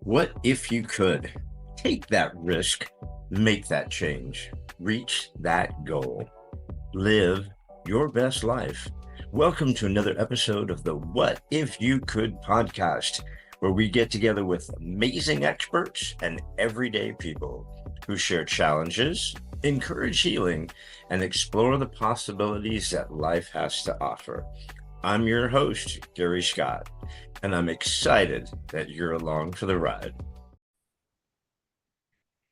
What if you could take that risk, make that change, reach that goal, live your best life? Welcome to another episode of the What If You Could podcast, where we get together with amazing experts and everyday people who share challenges, encourage healing, and explore the possibilities that life has to offer. I'm your host, Gary Scott, and I'm excited that you're along for the ride.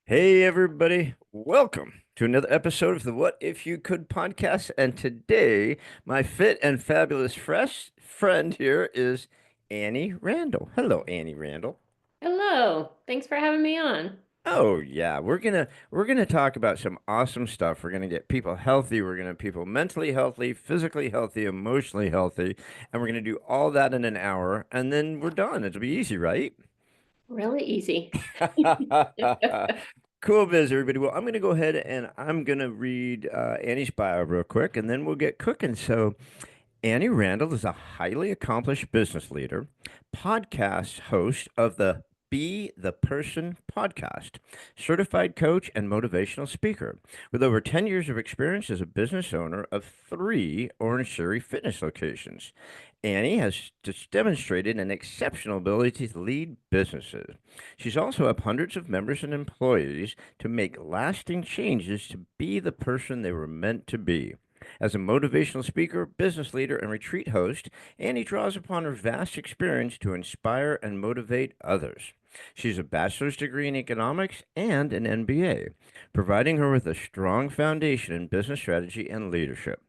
Hey, everybody. Welcome to another episode of the What If You Could podcast. And today, my fit and fabulous fresh friend here is Annie Randall. Hello, Annie Randall. Hello. Thanks for having me on. Oh yeah, we're gonna talk about some awesome stuff. We're gonna get people healthy. We're gonna people mentally healthy, physically healthy, emotionally healthy, and we're gonna do all that in an hour, and then we're done. It'll be easy, right? Really easy. Cool biz, everybody. Well, I'm going to go ahead and I'm going to read Annie's bio real quick, and then we'll get cooking. So, Annie Randall is a highly accomplished business leader, podcast host of the Be the Person podcast, certified coach and motivational speaker, with over 10 years of experience as a business owner of three Orangetheory Fitness locations. Annie has just demonstrated an exceptional ability to lead businesses. She's also helped hundreds of members and employees to make lasting changes to be the person they were meant to be. As a motivational speaker, business leader, and retreat host, Annie draws upon her vast experience to inspire and motivate others. She's a bachelor's degree in economics and an MBA, providing her with a strong foundation in business strategy and leadership.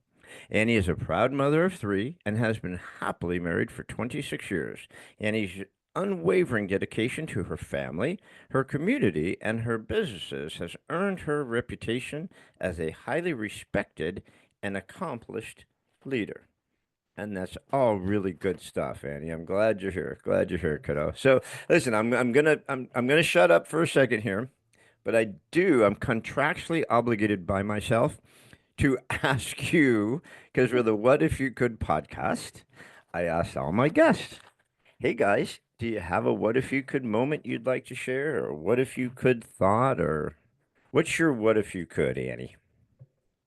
Annie is a proud mother of three and has been happily married for 26 years. Annie's unwavering dedication to her family, her community, and her businesses has earned her a reputation as a highly respected and accomplished leader. And that's all really good stuff, Annie. I'm glad you're here. Glad you're here, kiddo. So listen, I'm gonna shut up for a second here, but I'm contractually obligated by myself to ask you, because we're the What If You Could podcast. I asked all my guests, hey guys, do you have a what if you could moment you'd like to share, or what if you could thought, or what's your what if you could, Annie?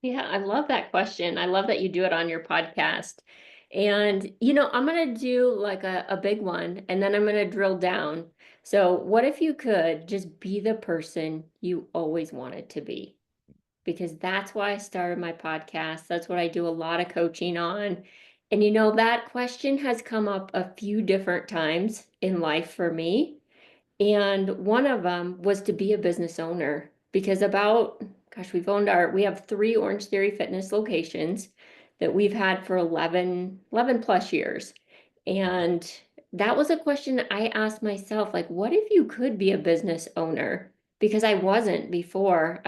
Yeah, I love that question. I love that you do it on your podcast. And, I'm going to do like a big one and then I'm going to drill down. So, what if you could just be the person you always wanted to be? Because that's why I started my podcast. That's what I do a lot of coaching on. And, that question has come up a few different times in life for me. And one of them was to be a business owner because we have three Orangetheory Fitness locations that we've had for 11 plus years. And that was a question I asked myself, like, what if you could be a business owner? Because I wasn't before.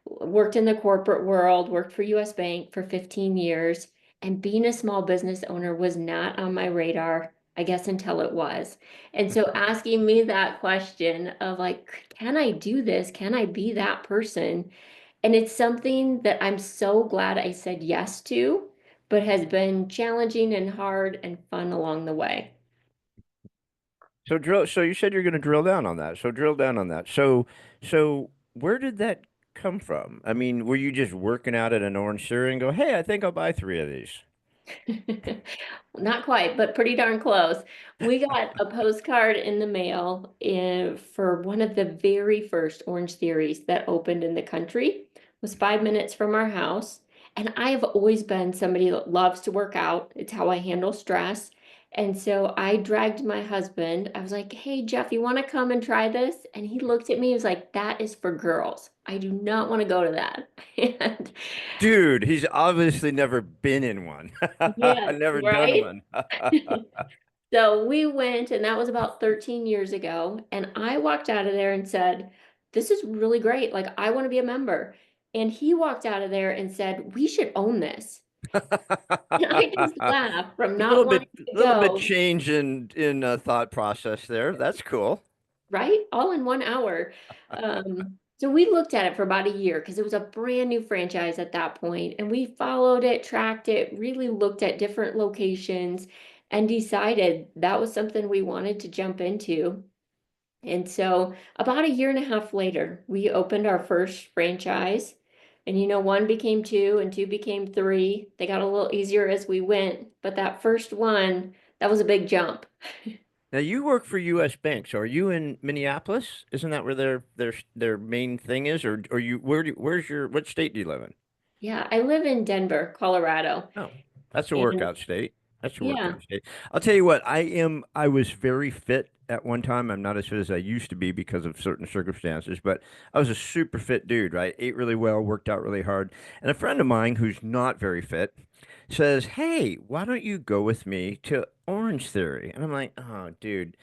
Worked in the corporate world, worked for US Bank for 15 years, and being a small business owner was not on my radar, I guess, until it was. And so asking me that question of like, can I do this? Can I be that person? And it's something that I'm so glad I said yes to, but has been challenging and hard and fun along the way. So you said you're going to drill down on that. So drill down on that. So where did that come from? I mean, were you just working out at an Orange Theory and go, hey, I think I'll buy three of these? Not quite, but pretty darn close. We got a postcard in the mail for one of the very first Orange Theories that opened in the country. It was 5 minutes from our house. And I have always been somebody that loves to work out. It's how I handle stress. And so I dragged my husband. I was like, hey, Jeff, you want to come and try this? And he looked at me and was like, that is for girls. I do not want to go to that. And Dude, he's obviously never been in one. yes, Never done right? one. So we went, and that was about 13 years ago. And I walked out of there and said, this is really great. Like, I want to be a member. And he walked out of there and said, we should own this. And I just laughed from A not wanting to little bit go, change in thought process there. That's cool. right? All in 1 hour. So we looked at it for about a year because it was a brand new franchise at that point, and we followed it, tracked it, really looked at different locations, and decided that was something we wanted to jump into. And so about a year and a half later, we opened our first franchise. And one became two and two became three. They got a little easier as we went, but that first one, that was a big jump. Now you work for U.S. Bank, so are you in Minneapolis? Isn't that where their main thing is, or you where's your what state do you live in? Yeah, I live in Denver, Colorado. Oh, that's a And workout state. That's a yeah, workout state. I'll tell you what, I was very fit at one time. I'm not as fit as I used to be because of certain circumstances, but I was a super fit dude, right? Ate really well, worked out really hard. And a friend of mine who's not very fit says, "Hey, why don't you go with me to Orange Theory?" And I'm like, "Oh, dude,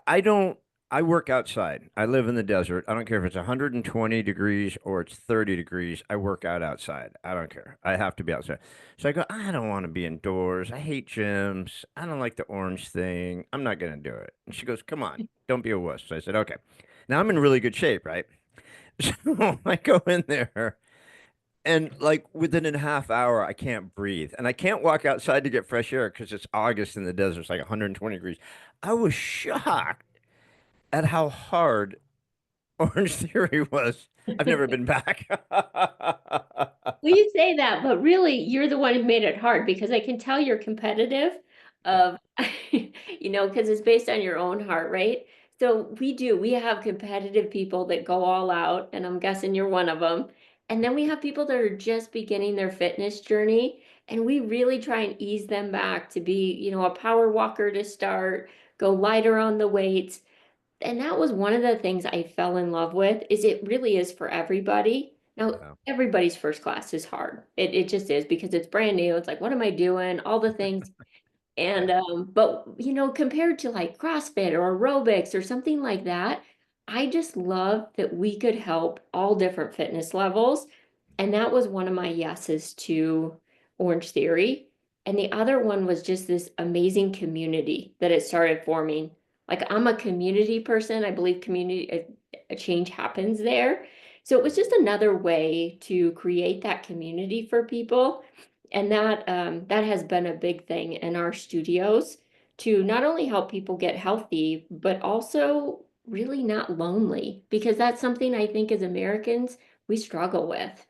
I don't, I work outside. I live in the desert. I don't care if it's 120 degrees or it's 30 degrees. I work out outside. I don't care. I have to be outside." So I go, "I don't want to be indoors. I hate gyms. I don't like the orange thing. I'm not going to do it." And she goes, "Come on, don't be a wuss." So I said, "Okay." Now I'm in really good shape, right? So I go in there. And like within a half hour, I can't breathe. And I can't walk outside to get fresh air because it's August in the desert. It's like 120 degrees. I was shocked at how hard Orange Theory was. I've never been back. well, you say that, but really, you're the one who made it hard because I can tell you're competitive Yeah. of, because it's based on your own heart rate. So we have competitive people that go all out, and I'm guessing you're one of them. And then we have people that are just beginning their fitness journey, and we really try and ease them back to be, a power walker to start, go lighter on the weights. And that was one of the things I fell in love with is it really is for everybody. Now, Yeah. everybody's first class is hard. It just is because it's brand new. It's like, what am I doing? All the things. And Yeah. but compared to like CrossFit or aerobics or something like that, I just love that we could help all different fitness levels. And that was one of my yeses to Orange Theory. And the other one was just this amazing community that it started forming. Like I'm a community person. I believe community a change happens there. So it was just another way to create that community for people. And that has been a big thing in our studios to not only help people get healthy, but also really not lonely, because that's something I think as Americans we struggle with.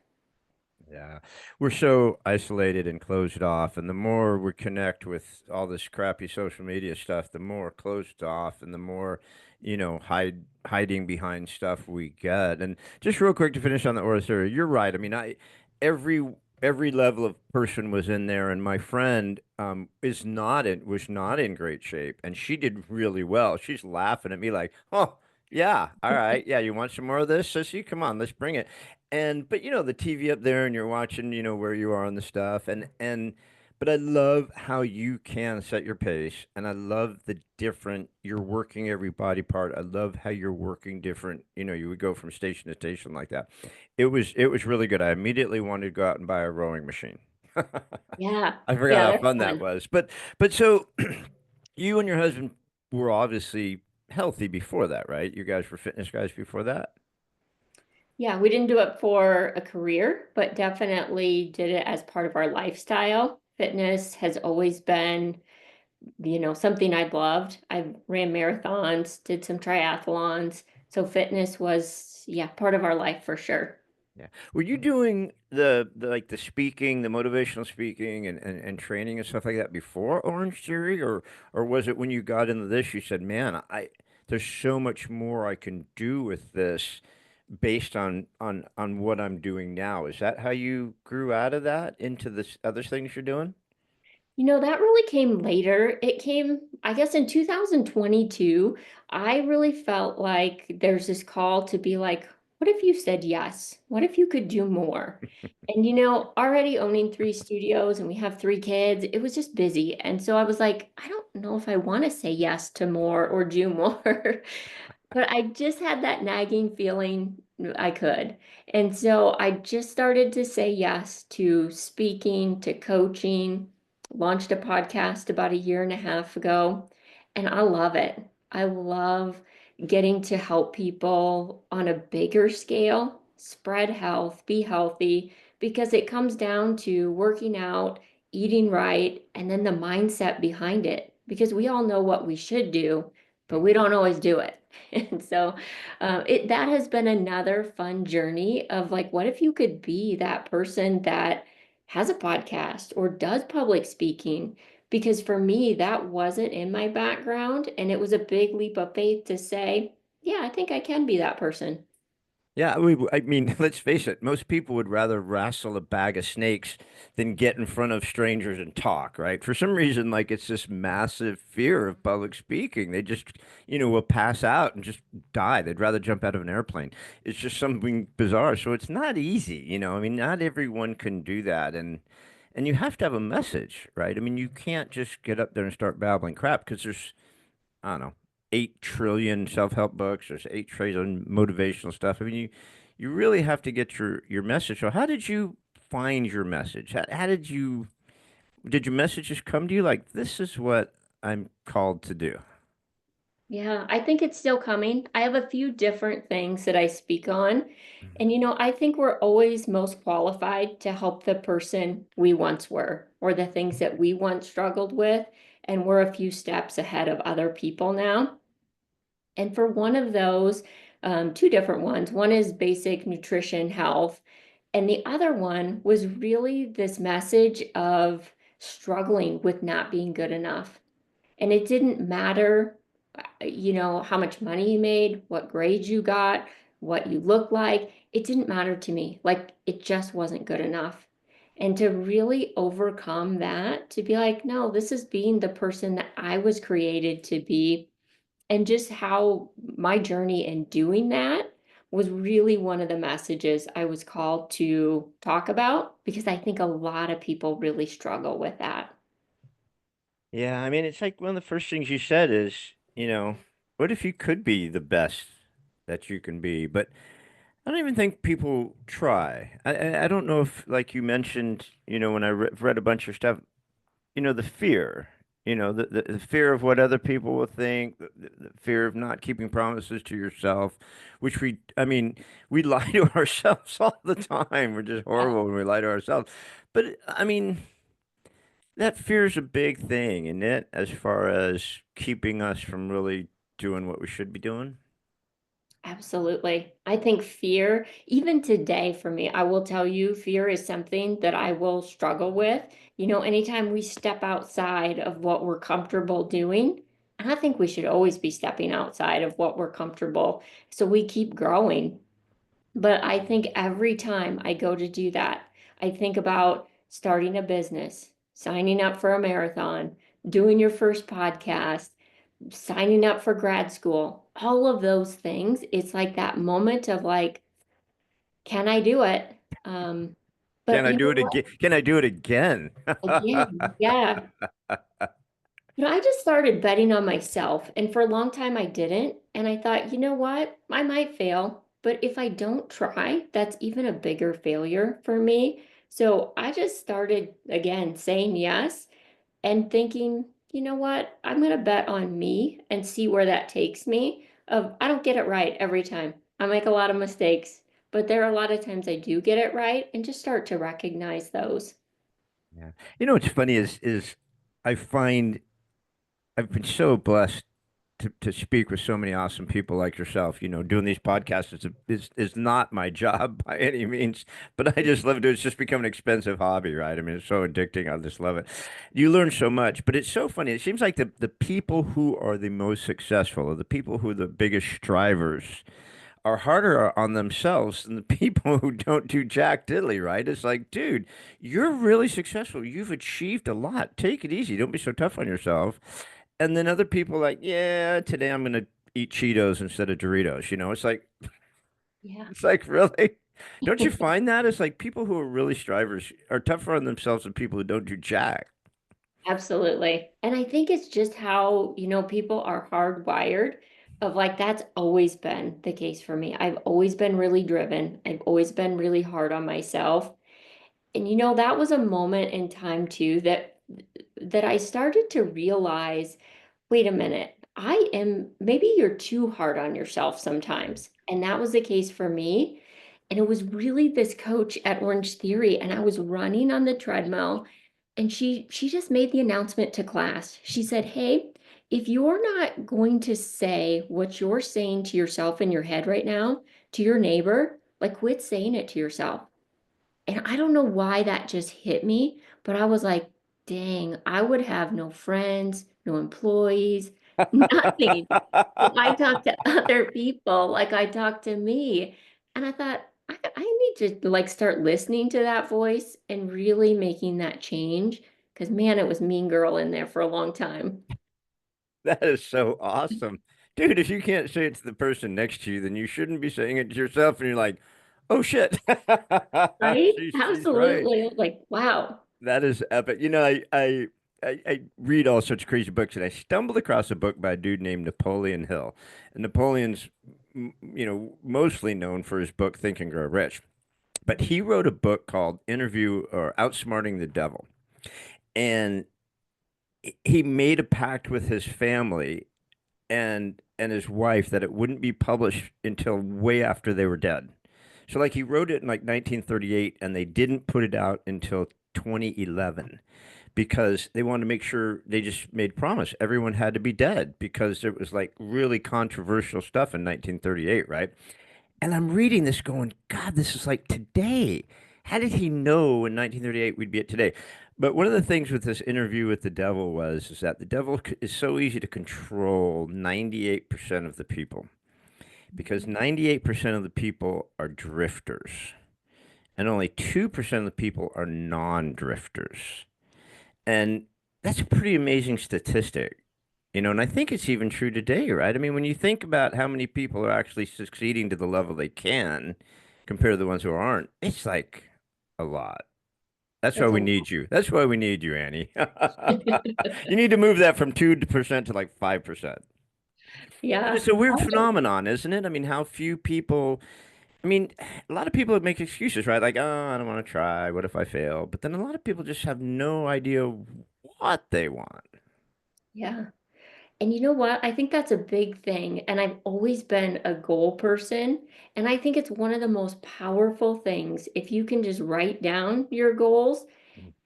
Yeah. We're so isolated and closed off. And the more we connect with all this crappy social media stuff, the more closed off and the more, hiding behind stuff we get. And just real quick to finish on the Oris theory, you're right. I mean, every every level of person was in there, and my friend was not in great shape, and she did really well. She's laughing at me like, "Oh, yeah, all right, yeah, you want some more of this, sissy? Come on, let's bring it." And but the TV up there and you're watching, where you are on the stuff and but I love how you can set your pace and I love the different you're working every body part. I love how you're working different, you would go from station to station like that. It was really good. I immediately wanted to go out and buy a rowing machine. Yeah, I forgot yeah, how that's fun that fun. was. But so you and your husband were obviously healthy before that, right? You guys were fitness guys before that. Yeah, we didn't do it for a career, but definitely did it as part of our lifestyle. Fitness has always been, something I've loved. I ran marathons, did some triathlons. So fitness was, yeah, part of our life for sure. Yeah. Were you doing the like the speaking, the motivational speaking and training and stuff like that before Orange Theory or was it when you got into this you said, "Man, there's so much more I can do with this based on what I'm doing now." Is that how you grew out of that into this other things you're doing? That really came later. It came, I guess, in 2022. I really felt like there's this call to be like, what if you said yes? What if you could do more? And, already owning three studios and we have three kids, it was just busy. And so I was like, I don't know if I want to say yes to more or do more. But I just had that nagging feeling I could. And so I just started to say yes to speaking, to coaching, launched a podcast about a year and a half ago, and I love it. I love getting to help people on a bigger scale, spread health, be healthy, because it comes down to working out, eating right, and then the mindset behind it. Because we all know what we should do, but we don't always do it. And so that has been another fun journey of like, what if you could be that person that has a podcast or does public speaking? Because for me, that wasn't in my background. And it was a big leap of faith to say, yeah, I think I can be that person. Yeah, I mean, let's face it, most people would rather wrestle a bag of snakes than get in front of strangers and talk, right? For some reason, like it's this massive fear of public speaking. They just, will pass out and just die. They'd rather jump out of an airplane. It's just something bizarre. So it's not easy. I mean, not everyone can do that. And you have to have a message, right? I mean, you can't just get up there and start babbling crap because there's I don't know, 8 trillion self-help books. There's 8 trillion motivational stuff. I mean, you really have to get your message. So how did you find your message? How did your message just come to you like, this is what I'm called to do? Yeah, I think it's still coming. I have a few different things that I speak on. And, I think we're always most qualified to help the person we once were or the things that we once struggled with. And we're a few steps ahead of other people now. And for one of those, two different ones, one is basic nutrition health. And the other one was really this message of struggling with not being good enough. And it didn't matter, how much money you made, what grades you got, what you looked like. It didn't matter to me. Like it just wasn't good enough. And to really overcome that, to be like, no, this is being the person that I was created to be. And just how my journey in doing that was really one of the messages I was called to talk about because I think a lot of people really struggle with that. Yeah, I mean, it's like one of the first things you said is, what if you could be the best that you can be? But I don't even think people try. I don't know if, like you mentioned, when I read a bunch of stuff, the fear, the fear of what other people will think, the fear of not keeping promises to yourself, which I mean, we lie to ourselves all the time. We're just horrible when we lie to ourselves. But I mean, that fear is a big thing, isn't it? As far as keeping us from really doing what we should be doing. Absolutely. I think fear, even today for me, I will tell you, fear is something that I will struggle with. Anytime we step outside of what we're comfortable doing, and I think we should always be stepping outside of what we're comfortable so we keep growing. But I think every time I go to do that, I think about starting a business, signing up for a marathon, doing your first podcast, signing up for grad school, all of those things. It's like that moment of like, can I do it? Um, Can but I you do know it again? Can I do it again? again, yeah. I just started betting on myself, and for a long time I didn't. And I thought, you know what? I might fail, but if I don't try, that's even a bigger failure for me. So I just started again saying yes and thinking, you know what? I'm going to bet on me and see where that takes me. I don't get it right every time. I make a lot of mistakes, but there are a lot of times I do get it right and just start to recognize those. Yeah. What's funny is I find I've been so blessed to speak with so many awesome people like yourself. Doing these podcasts is not my job by any means, but I just love it. It's just become an expensive hobby, right? I mean, it's so addicting. I just love it. You learn so much, but it's so funny. It seems like the people who are the most successful or the people who are the biggest strivers are harder on themselves than the people who don't do jack diddly, right? It's like, dude, you're really successful. You've achieved a lot. Take it easy. Don't be so tough on yourself. And then other people like, yeah, today I'm gonna eat Cheetos instead of Doritos. Yeah. It's like really. Don't you find that? It's like people who are really strivers are tougher on themselves than people who don't do jack. Absolutely. And I think it's just how, people are hardwired of like that's always been the case for me. I've always been really driven. I've always been really hard on myself. And that was a moment in time too that I started to realize, wait a minute, maybe you're too hard on yourself sometimes. And that was the case for me. And it was really this coach at Orangetheory, and I was running on the treadmill, and she just made the announcement to class. She said, "Hey, if you're not going to say what you're saying to yourself in your head right now to your neighbor, like quit saying it to yourself. And I don't know why that just hit me, but I was like, dang, I would have no friends, no employees, nothing. If I talk to other people like I talk to me. And I thought, I need to like start listening to that voice and really making that change. Because man, it was mean girl in there for a long time. That is so awesome. Dude, if you can't say it to the person next to you, then you shouldn't be saying it to yourself. And you're like, oh shit. Right? She's right. Absolutely. I was like, wow. That is epic. I read all sorts of crazy books, and I stumbled across a book by a dude named Napoleon Hill. And Napoleon's, mostly known for his book Think and Grow Rich. But he wrote a book called Interview or Outsmarting the Devil. And he made a pact with his family and his wife that it wouldn't be published until way after they were dead. So like he wrote it in like 1938 and they didn't put it out until 2011 because they wanted to make sure they just made promise everyone had to be dead because it was like really controversial stuff in 1938, right? And I'm reading this going, God, this is like today. How did he know in 1938 we'd be at today? But one of the things with this interview with the devil was is that the devil is so easy to control 98% of the people because 98% of the people are drifters and only 2% of the people are non-drifters. And that's a pretty amazing statistic. And I think it's even true today, right? I mean, when you think about how many people are actually succeeding to the level they can compared to the ones who aren't, it's like a lot. That's why It's we a need you. That's why we need you, Annie. You need to move that from 2% to like 5%. But yeah. it's a weird phenomenon, isn't it? I mean, how few people, I mean, a lot of people make excuses, right? Like, oh, I don't want to try. What if I fail? But then a lot of people just have no idea what they want. Yeah. And you know what? I think that's a big thing. And I've always been a goal person. And I think it's one of the most powerful things if you can just write down your goals.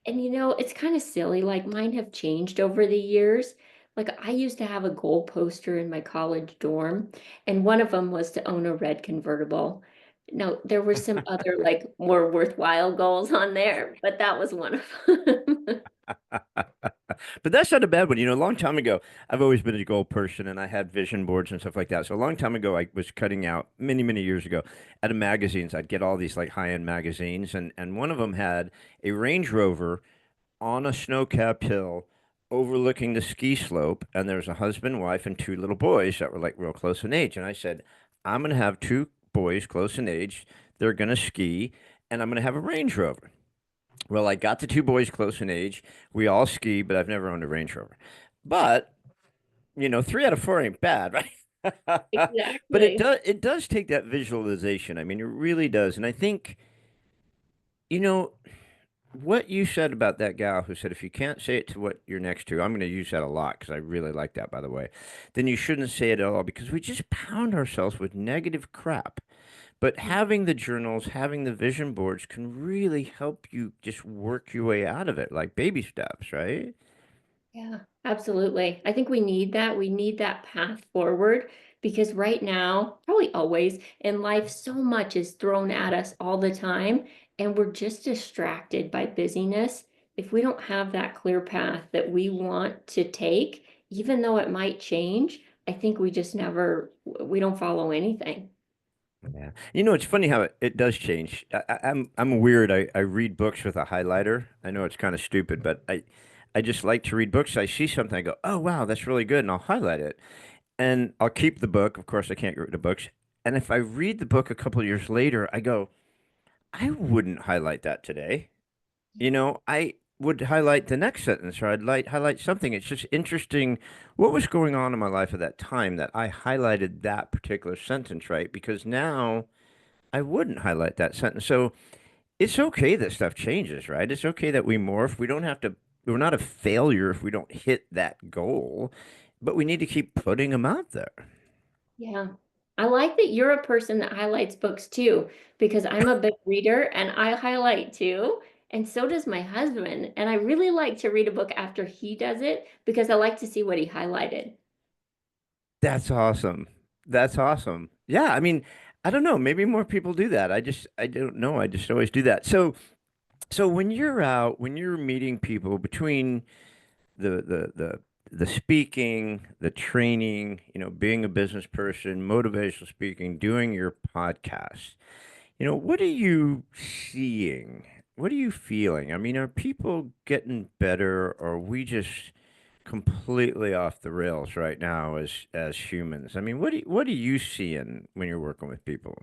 And it's kind of silly. Like mine have changed over the years. Like I used to have a goal poster in my college dorm, and one of them was to own a red convertible. Now, there were some other like more worthwhile goals on there, but that was one of them. But that's not a bad one. A long time ago, I've always been a goal person and I had vision boards and stuff like that. So a long time ago, I was cutting out many, many years ago out of magazines. I'd get all these like high-end magazines and one of them had a Range Rover on a snow-capped hill overlooking the ski slope. And there's a husband, wife, and two little boys that were like real close in age. And I said, I'm going to have two boys close in age. They're going to ski and I'm going to have a Range Rover. Well, I got the two boys close in age. We all ski, but I've never owned a Range Rover. But, 3 out of 4 ain't bad, right? But it Exactly. does take that visualization. I mean, it really does. And I think, you know, what you said about that gal who said if you can't say it to what you're next to, I'm going to use that a lot because I really like that, by the way, then you shouldn't say it at all because we just pound ourselves with negative crap. But having the journals, having the vision boards can really help you just work your way out of it, like baby steps, right? Yeah, absolutely. I think we need that. We need that path forward because right now, probably always in life, so much is thrown at us all the time, and we're just distracted by busyness. If we don't have that clear path that we want to take, even though it might change, I think we just never, we don't follow anything. Yeah. It's funny how it does change. I'm weird. I read books with a highlighter. I know it's kind of stupid, but I just like to read books. I see something, I go, oh wow, that's really good, and I'll highlight it. And I'll keep the book. Of course, I can't get rid of books. And if I read the book a couple of years later, I go, I wouldn't highlight that today. I would highlight the next sentence or I'd like highlight something. It's just interesting what was going on in my life at that time that I highlighted that particular sentence, right? Because now I wouldn't highlight that sentence. So it's okay that stuff changes, right? It's okay that we morph. We don't have to, we're not a failure if we don't hit that goal, but we need to keep putting them out there. Yeah. I like that you're a person that highlights books too, because I'm a big reader and I highlight too. And so does my husband. And I really like to read a book after he does it because I like to see what he highlighted. That's awesome. That's awesome. Yeah, I mean, I don't know, maybe more people do that. I don't know. I just always do that. So when you're out, when you're meeting people between the speaking, the training, being a business person, motivational speaking, doing your podcast, what are you seeing? What are you feeling? I mean, are people getting better, or are we just completely off the rails right now as humans? I mean, what are you seeing when you're working with people?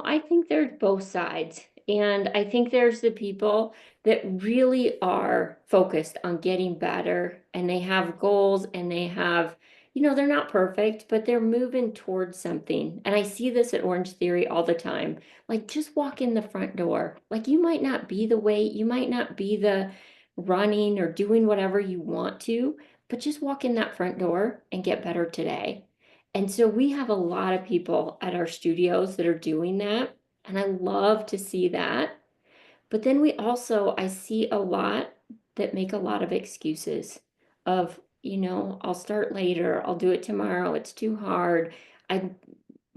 I think there's both sides. And I think there's the people that really are focused on getting better and they have goals and they have, they're not perfect, but they're moving towards something. And I see this at Orange Theory all the time. Like, just walk in the front door. Like, you might not be the weight, you might not be the running or doing whatever you want to, but just walk in that front door and get better today. And so we have a lot of people at our studios that are doing that. And I love to see that. But then I see a lot that make a lot of excuses of, I'll start later, I'll do it tomorrow, it's too hard. I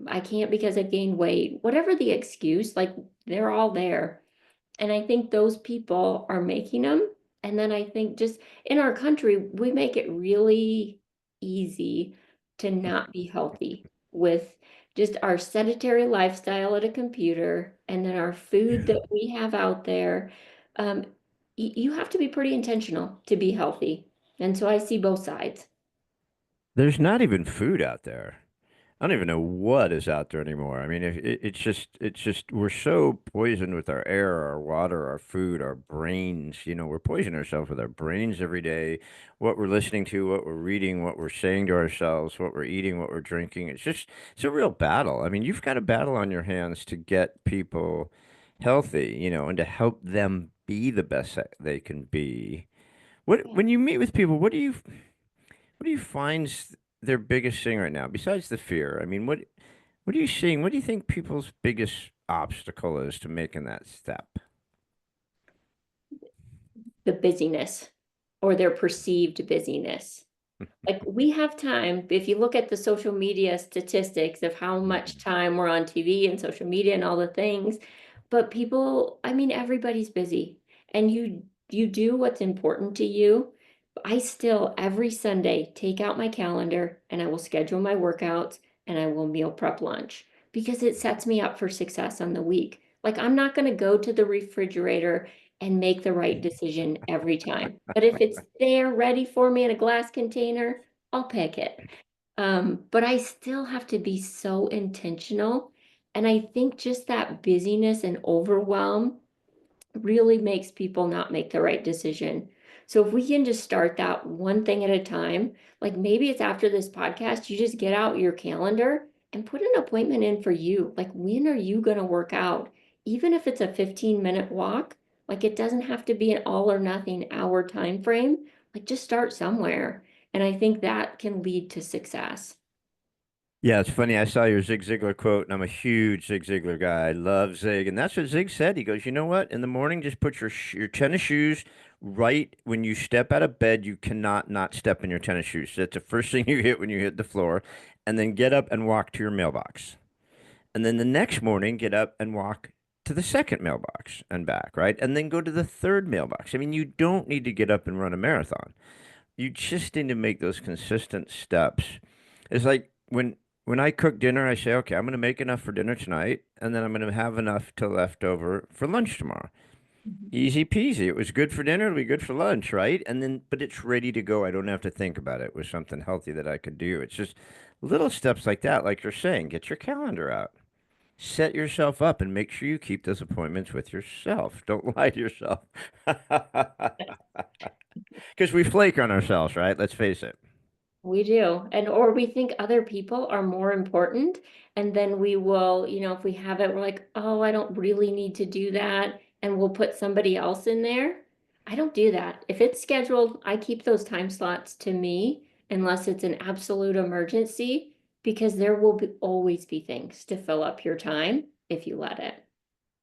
I can't because I've gained weight. Whatever the excuse, like they're all there. And I think those people are making them. And then I think just in our country, we make it really easy to not be healthy with just our sedentary lifestyle at a computer and then our food that we have out there. Um, you have to be pretty intentional to be healthy. And so I see both sides. There's not even food out there. I don't even know what is out there anymore. I mean, it's just we're so poisoned with our air, our water, our food, our brains. We're poisoning ourselves with our brains every day. What we're listening to, what we're reading, what we're saying to ourselves, what we're eating, what we're drinking. It's a real battle. I mean, you've got a battle on your hands to get people healthy, and to help them be the best that they can be. When you meet with people, what do you find's their biggest thing right now, besides the fear? I mean, what are you seeing? What do you think people's biggest obstacle is to making that step? The busyness or their perceived busyness. Like we have time, if you look at the social media statistics of how much Mhm. time we're on TV and social media and all the things, but people, I mean, everybody's busy and you do what's important to you. I still every Sunday take out my calendar and I will schedule my workouts and I will meal prep lunch because it sets me up for success on the week. Like I'm not going to go to the refrigerator and make the right decision every time. But if it's there ready for me in a glass container, I'll pick it. But I still have to be so intentional. And I think just that busyness and overwhelm really makes people not make the right decision. So if we can just start that one thing at a time, like maybe it's after this podcast, you just get out your calendar and put an appointment in for you. Like when are you going to work out? Even if it's a 15-minute walk, like it doesn't have to be an all or nothing hour time frame. Like just start somewhere. And I think that can lead to success. Yeah, it's funny. I saw your Zig Ziglar quote, and I'm a huge Zig Ziglar guy. I love Zig, and that's what Zig said. He goes, "You know what? In the morning, just put your tennis shoes right when you step out of bed. You cannot not step in your tennis shoes. That's the first thing you hit when you hit the floor, and then get up and walk to your mailbox. And then the next morning, get up and walk to the second mailbox and back, right? And then go to the third mailbox. I mean, you don't need to get up and run a marathon. You just need to make those consistent steps. It's like when I cook dinner, I say, okay, I'm going to make enough for dinner tonight, and then I'm going to have enough to left over for lunch tomorrow. Mhm. Easy peasy. It was good for dinner. It'll be good for lunch, right? And then, but it's ready to go. I don't have to think about it. It was something healthy that I could do. It's just little steps like that, like you're saying. Get your calendar out. Set yourself up and make sure you keep those appointments with yourself. Don't lie to yourself. Because we flake on ourselves, right? Let's face it. We do. And or we think other people are more important. And then we will, if we have it, we're like, oh, I don't really need to do that. And we'll put somebody else in there. I don't do that. If it's scheduled, I keep those time slots to me unless it's an absolute emergency, because there will always be things to fill up your time if you let it.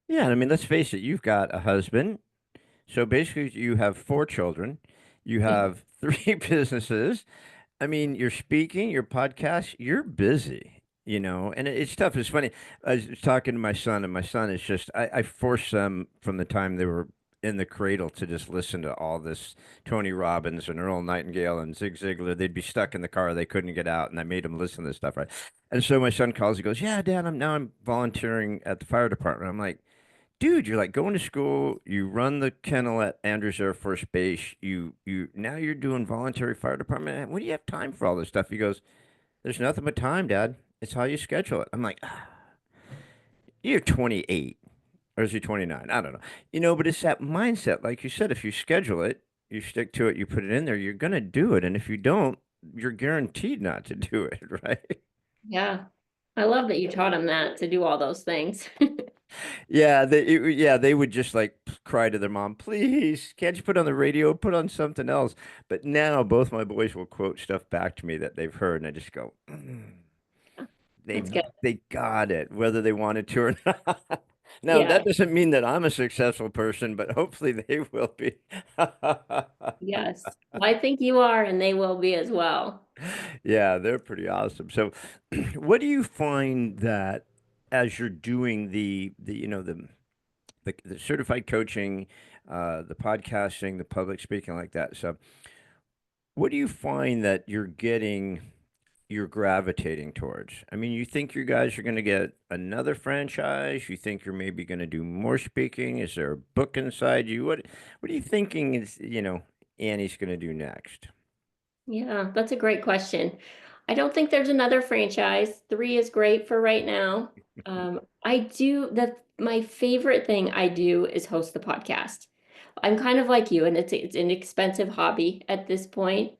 Yeah, I mean, let's face it, you've got a husband. So basically, you have four children, you Yeah. have three businesses. I mean, you're speaking, your podcast, you're busy, and it's tough. It's funny. I was talking to my son, and my son is just, I forced them from the time they were in the cradle to just listen to all this Tony Robbins and Earl Nightingale and Zig Ziglar. They'd be stuck in the car, they couldn't get out, and I made them listen to this stuff, right? And so my son calls, he goes, "Yeah, Dad, I'm volunteering at the fire department." I'm like, dude, you're like going to school, you run the kennel at Andrews Air Force Base, you now you're doing voluntary fire department. When do you have time for all this stuff? He goes, "There's nothing but time, Dad. It's how you schedule it." I'm like, you're 28, or is he 29? I don't know. But it's that mindset, like you said, if you schedule it, you stick to it, you put it in there, you're gonna do it. And if you don't, you're guaranteed not to do it, right? Yeah. I love that you taught him that to do all those things. Yeah, they would just like cry to their mom, "Please, can't you put on the radio, put on something else?" But now both my boys will quote stuff back to me that they've heard, and I just go, That's they good. they got it, whether they wanted to or not. Now, that Yeah. doesn't mean that I'm a successful person, but hopefully they will be. Yes. Well, I think you are, and they will be as well. Yeah, they're pretty awesome. So, what do you find that as you're doing the certified coaching, the podcasting, the public speaking like that. So, what do you find that you're gravitating towards? I mean, you think you guys are going to get another franchise? You think you're maybe going to do more speaking? Is there a book inside you? What are you thinking Annie's going to do next? Yeah, that's a great question. I don't think there's another franchise. Three is great for right now. I do my favorite thing I do is host the podcast. I'm kind of like you, and it's an expensive hobby at this point.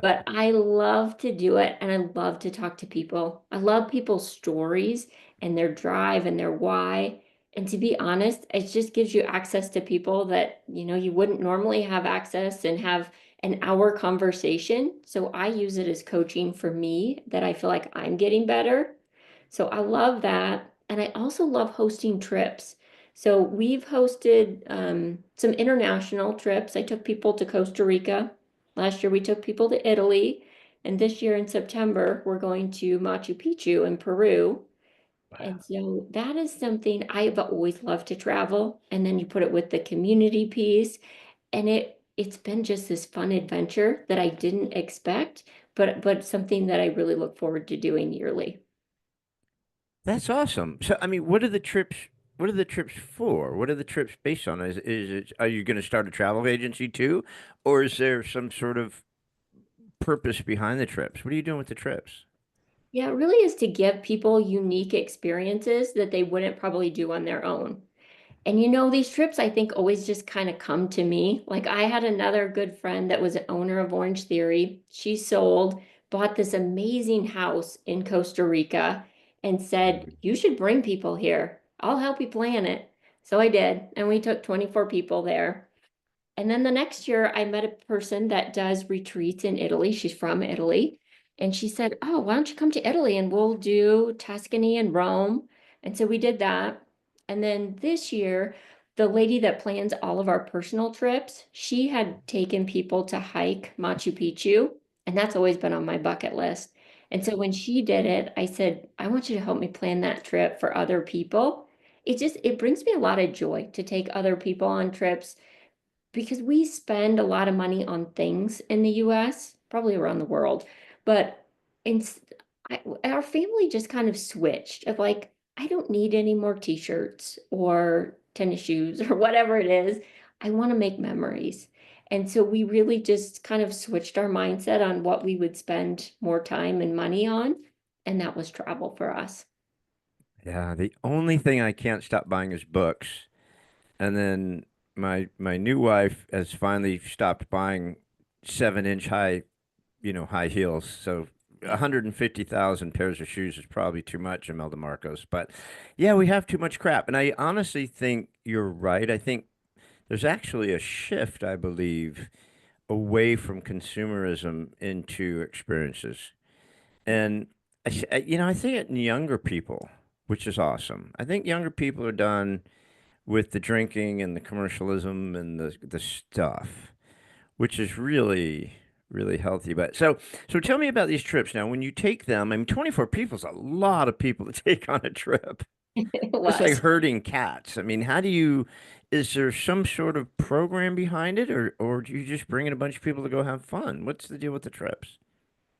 But I love to do it and I love to talk to people. I love people's stories and their drive and their why. And to be honest, it just gives you access to people that, you wouldn't normally have access and have an hour conversation. So I use it as coaching for me that I feel like I'm getting better. So I love that. And I also love hosting trips. So we've hosted some international trips. I took people to Costa Rica. Last year we took people to Italy, and this year in September we're going to Machu Picchu in Peru. And so that is something I've always loved to travel. And then you put it with the community piece, and it's been just this fun adventure that I didn't expect, but something that I really look forward to doing yearly. That's awesome. So, I mean, what are the trips? What are the trips for? What are the trips based on? Are you going to start a travel agency too, or is there some sort of purpose behind the trips? What are you doing with the trips? Yeah, it really is to give people unique experiences that they wouldn't probably do on their own. And these trips I think always just kind of come to me. Like I had another good friend that was an owner of Orangetheory. She sold, bought this amazing house in Costa Rica and said, "You should bring people here. I'll help you plan it." So I did, and we took 24 people there. And then the next year, I met a person that does retreats in Italy. She's from Italy. And she said, "Oh, why don't you come to Italy and we'll do Tuscany and Rome?" And so we did that. And then this year, the lady that plans all of our personal trips, she had taken people to hike Machu Picchu. And that's always been on my bucket list. And so when she did it, I said, "I want you to help me plan that trip for other people." It brings me a lot of joy to take other people on trips because we spend a lot of money on things in the US, probably around the world, but in, our family just kind of switched of like, I don't need any more t-shirts or tennis shoes or whatever it is. I want to make memories. And so we really just kind of switched our mindset on what we would spend more time and money on. And that was travel for us. Yeah, the only thing I can't stop buying is books. And then my new wife has finally stopped buying 7-inch high heels. So 150,000 pairs of shoes is probably too much, Imelda Marcos. But yeah, we have too much crap. And I honestly think you're right. I think there's actually a shift, I believe, away from consumerism into experiences. And I think in younger people. which is awesome. I think younger people are done with the drinking and the commercialism and the stuff, which is really healthy. But so tell me about these trips now. When you take them, I mean, 24 people is a lot of people to take on a trip. It It's like was. herding cats. I mean, how do you, is there some sort of program behind it, or do you just bring in a bunch of people to go have fun? What's the deal with the trips?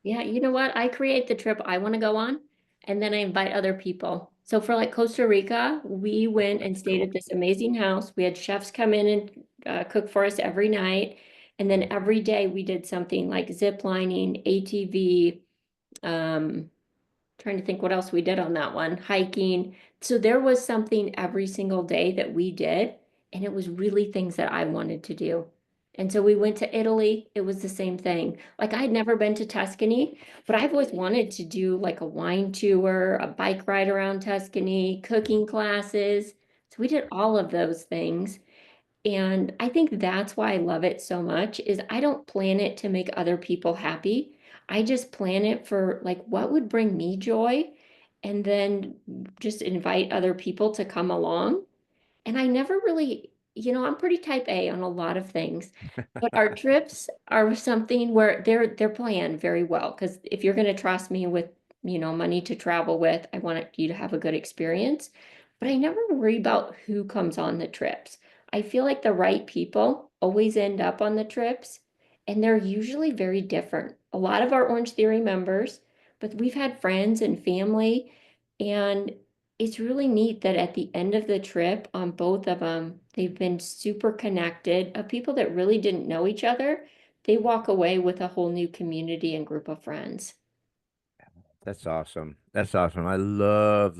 Yeah, you know what? I create the trip I want to go on, and then I invite other people. So for like Costa Rica, we went and That's stayed cool. at this amazing house. We had chefs come in and cook for us every night. And then every day we did something like zip lining, ATV, um, trying to think what else we did on that one, hiking. So there was something every single day that we did, and it was really things that I wanted to do. And so we went to Italy. It was the same thing. Like I'd never been to Tuscany, but I've always wanted to do like a wine tour, a bike ride around Tuscany, cooking classes. So we did all of those things. And I think that's why I love it so much is I don't plan it to make other people happy. I just plan it for like what would bring me joy and then just invite other people to come along. And I never really, I'm pretty type A on a lot of things, but our trips are something where they're planned very well. Because if you're going to trust me with, money to travel with, I want you to have a good experience. But I never worry about who comes on the trips. I feel like the right people always end up on the trips, and they're usually very different. A lot of our Orange Theory members, but we've had friends and family, and it's really neat that at the end of the trip on both of them, they've been super connected of people that really didn't know each other. They walk away with a whole new community and group of friends. That's awesome. That's awesome. I love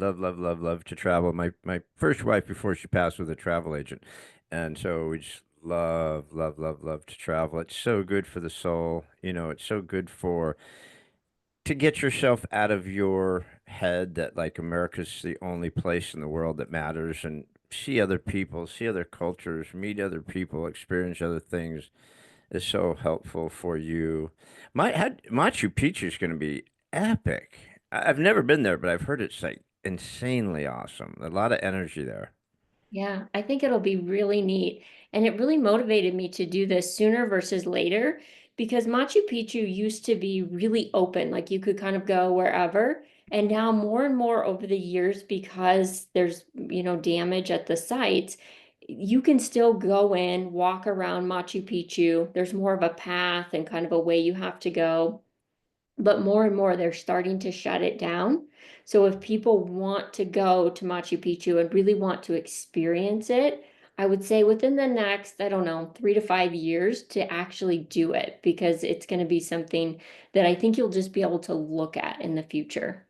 to travel. My first wife before she passed was a travel agent. And so we just love to travel. It's so good for the soul. You know, it's so good for to get yourself out of your head that like America's the only place in the world that matters and see other people, see other cultures, meet other people, experience other things is so helpful for you. Machu Picchu is going to be epic. I've never been there, but I've heard it's like insanely awesome. A lot of energy there. Yeah, I think it'll be really neat. And it really motivated me to do this sooner versus later because Machu Picchu used to be really open, like you could kind of go wherever. And now more and more over the years, because there's, damage at the sites, you can still go in, walk around Machu Picchu. There's more of a path and kind of a way you have to go. But more and more, they're starting to shut it down. So if people want to go to Machu Picchu and really want to experience it, I would say within the next, I don't know, 3 to 5 years to actually do it because it's going to be something that I think you'll just be able to look at in the future.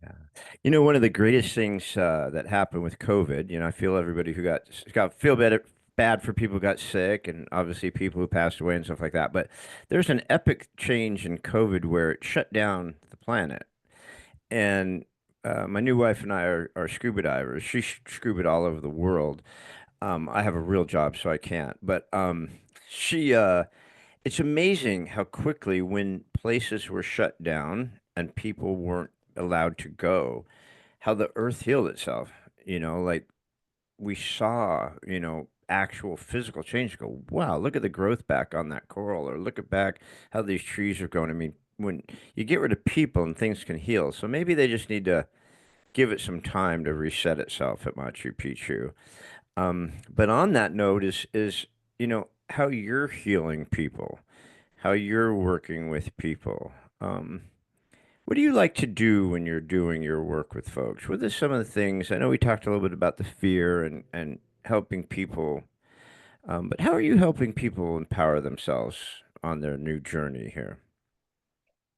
Yeah. You know, one of the greatest things that happened with COVID, I feel everybody who got feel bad for people who got sick and obviously people who passed away and stuff like that. But there's an epic change in COVID where it shut down the planet. And my new wife and I are scuba divers. She scuba all over the world. I have a real job, so I can't. But she, it's amazing how quickly when places were shut down and people weren't allowed to go, how the earth healed itself. Like we saw, actual physical change. Go, wow, look at the growth back on that coral, or look at back how these trees are growing. I mean, when you get rid of people and things can heal. So maybe they just need to give it some time to reset itself at Machu Picchu. But on that note is how you're healing people, how you're working with people. What do you like to do when you're doing your work with folks? What are some of the things? I know we talked a little bit about the fear and helping people, but how are you helping people empower themselves on their new journey here?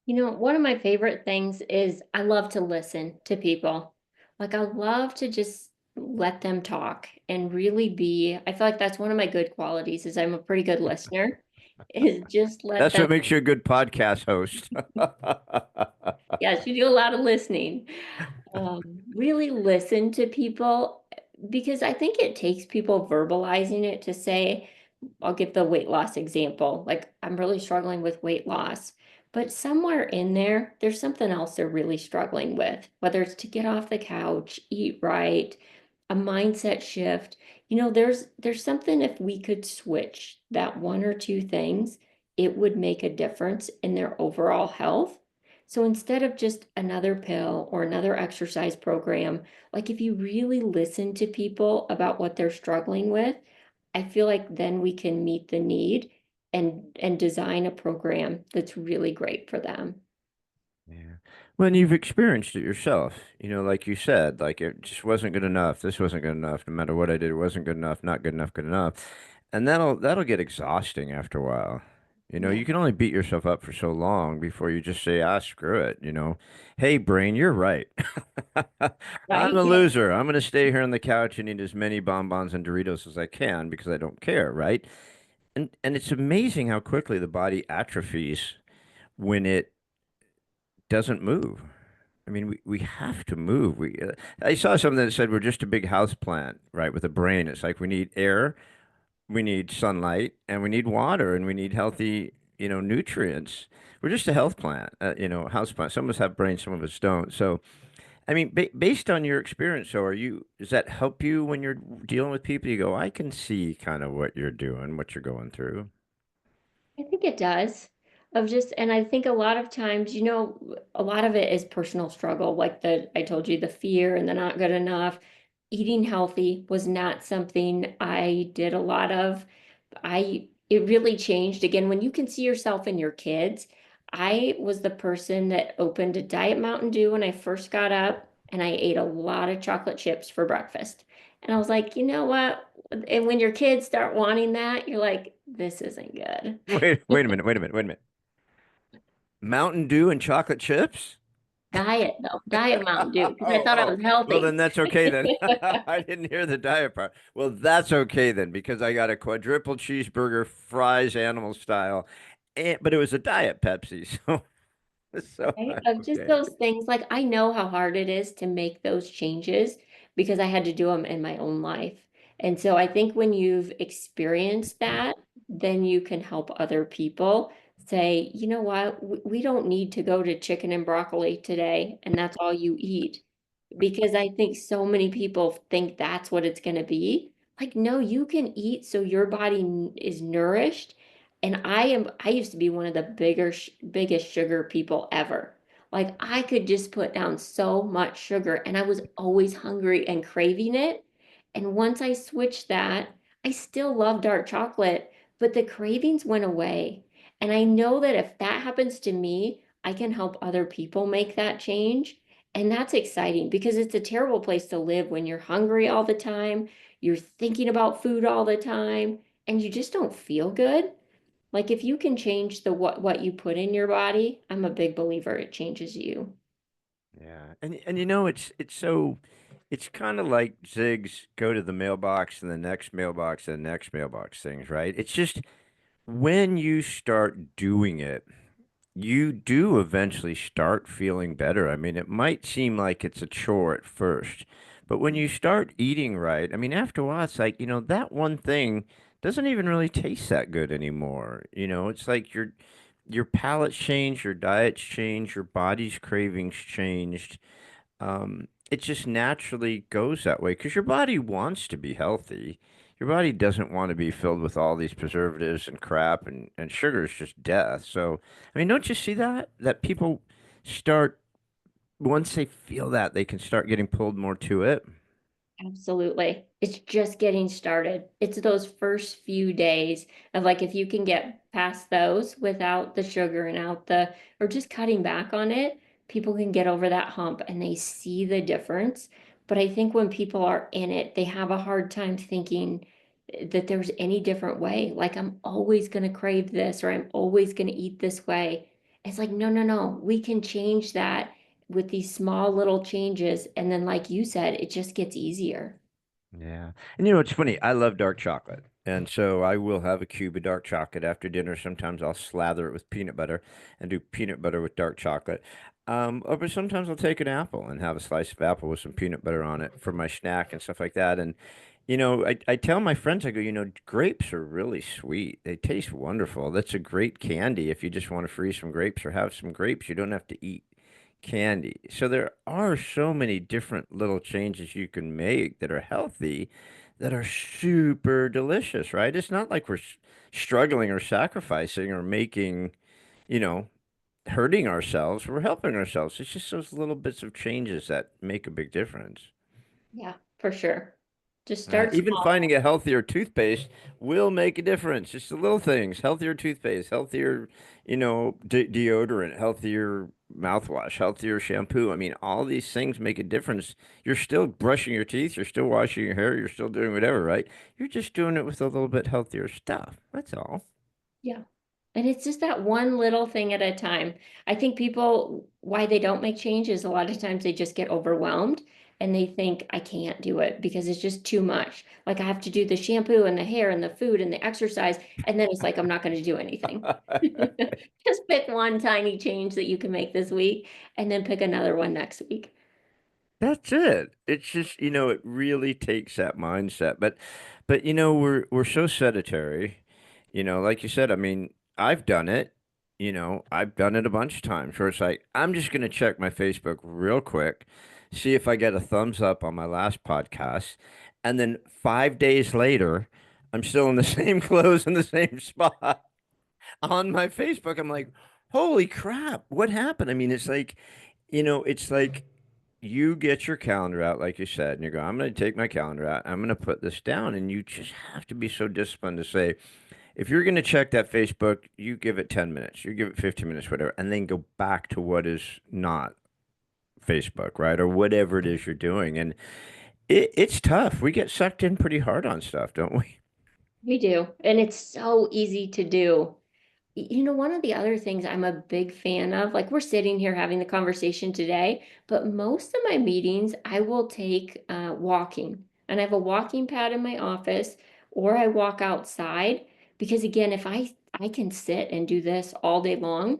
One of my favorite things is I love to listen to people. Like I love to just let them talk and really I feel like that's one of my good qualities is I'm a pretty good listener, is just let That's them, what makes you a good podcast host. yes, you do a lot of listening. Really listen to people because I think it takes people verbalizing it to say, I'll give the weight loss example. Like I'm really struggling with weight loss, but somewhere in there, there's something else they're really struggling with, whether it's to get off the couch, eat right, a mindset shift. There's something if we could switch that one or two things, it would make a difference in their overall health. So instead of just another pill or another exercise program, like if you really listen to people about what they're struggling with, I feel like then we can meet the need and design a program that's really great for them. Yeah. When you've experienced it yourself, like you said, like it just wasn't good enough. This wasn't good enough. No matter what I did, it wasn't good enough, not good enough, good enough. And that'll get exhausting after a while. Yeah. You can only beat yourself up for so long before you just say, ah, screw it. Hey, brain, you're right. I'm Right? a Yeah. loser. I'm gonna stay here on the couch and eat as many bonbons and Doritos as I can because I don't care, right? And it's amazing how quickly the body atrophies when it doesn't move. I mean, we have to move. I saw something that said we're just a big house plant, right? With a brain. It's like we need air, we need sunlight, and we need water, and we need healthy, nutrients. We're just a health plant, house plant. Some of us have brains, some of us don't. So, I mean, based on your experience, so does that help you when you're dealing with people? You go, I can see kind of what you're doing, what you're going through. I think it does. And I think a lot of times, a lot of it is personal struggle, like I told you, the fear and the not good enough. Eating healthy was not something I did a lot of. It really changed again when you can see yourself in your kids. I was the person that opened a Diet Mountain Dew when I first got up, and I ate a lot of chocolate chips for breakfast. And I was like, you know what? And when your kids start wanting that, you're like, this isn't good. Wait a minute, wait a minute, wait a minute. Mountain Dew and chocolate chips? Diet though, Diet Mountain Dew, because I Oh, thought I oh. was Well, healthy. then that's okay then. I didn't hear the diet part. Well, that's okay then because I got a quadruple cheeseburger, fries, animal style, but it was a diet Pepsi, so Right? I'm Of just okay. those things, like I know how hard it is to make those changes because I had to do them in my own life. And so I think when you've experienced that, then you can help other people say, you know what, we don't need to go to chicken and broccoli today, and that's all you eat. Because I think so many people think that's what it's going to be. Like, no, you can eat so your body is nourished. And I used to be one of the biggest sugar people ever. Like, I could just put down so much sugar and I was always hungry and craving it. And once I switched that, I still love dark chocolate, but the cravings went away. And I know that if that happens to me, I can help other people make that change. And that's exciting because it's a terrible place to live when you're hungry all the time, you're thinking about food all the time, and you just don't feel good. Like if you can change the what you put in your body, I'm a big believer it changes you. Yeah, and it's kind of like Zig's go to the mailbox and the next mailbox and the next mailbox things, right? It's just when you start doing it, you do eventually start feeling better. I mean, it might seem like it's a chore at first, but when you start eating right, I mean, after a while, it's like, that one thing doesn't even really taste that good anymore. It's like your palate's changed, your diet's changed, your body's cravings changed. It just naturally goes that way because your body wants to be healthy. Your body doesn't want to be filled with all these preservatives and crap and sugar is just death. So, I mean, don't you see that? That people start, once they feel that, they can start getting pulled more to it. Absolutely. It's just getting started. It's those first few days of like if you can get past those without the sugar and out or just cutting back on it, people can get over that hump and they see the difference. But I think when people are in it, they have a hard time thinking that there's any different way. Like I'm always going to crave this or I'm always going to eat this way. It's like, no, no, no. We can change that with these small little changes. And then, like you said, it just gets easier. Yeah. And it's funny, I love dark chocolate. And so I will have a cube of dark chocolate after dinner. Sometimes I'll slather it with peanut butter and do peanut butter with dark chocolate. But sometimes I'll take an apple and have a slice of apple with some peanut butter on it for my snack and stuff like that. I tell my friends, I go, grapes are really sweet. They taste wonderful. That's a great candy if you just want to freeze some grapes or have some grapes. You don't have to eat candy. So there are so many different little changes you can make that are healthy, that are super delicious, right? It's not like we're struggling or sacrificing or making, you know, hurting ourselves. We're helping ourselves. It's just those little bits of changes that make a big difference. Yeah, for sure. Just start Even small. finding a healthier toothpaste will make a difference. Just the little things, healthier toothpaste, healthier, deodorant, healthier mouthwash, healthier shampoo. I mean, all these things make a difference. You're still brushing your teeth, you're still washing your hair, you're still doing whatever, right? You're just doing it with a little bit healthier stuff. That's all. Yeah. And it's just that one little thing at a time. I think people, why they don't make changes, a lot of times they just get overwhelmed and they think, I can't do it because it's just too much. Like I have to do the shampoo and the hair and the food and the exercise. And then it's like, I'm not going to do anything. Just pick one tiny change that you can make this week and then pick another one next week. That's it. It's just, it really takes that mindset. But we're so sedentary. Like you said, I mean, I've done it. I've done it a bunch of times where it's like, I'm just gonna check my Facebook real quick, see if I get a thumbs up on my last podcast, and then 5 days later, I'm still in the same clothes in the same spot on my Facebook. I'm like, holy crap, what happened? I mean, it's like you get your calendar out, like you said, and you go, I'm going to take my calendar out. I'm going to put this down. And you just have to be so disciplined to say, if you're going to check that Facebook, you give it 10 minutes, you give it 15 minutes, whatever, and then go back to what is not Facebook, right? Or whatever it is you're doing. And it's tough. We get sucked in pretty hard on stuff, don't we? We do. And it's so easy to do. One of the other things I'm a big fan of, like we're sitting here having the conversation today, but most of my meetings I will take walking. And I have a walking pad in my office or I walk outside because again, if I can sit and do this all day long,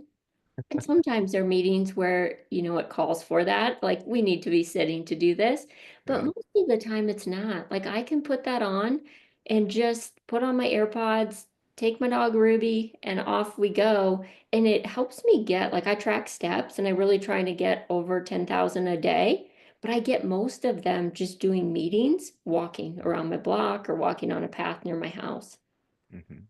and sometimes there are meetings where, it calls for that, like we need to be sitting to do this. But Yeah. most of the time it's not. Like I can put that on and just put on my AirPods, take my dog Ruby, and off we go. And it helps me get, like I track steps and I really trying to get over 10,000 a day. But I get most of them just doing meetings, walking around my block or walking on a path near my house. Hmm.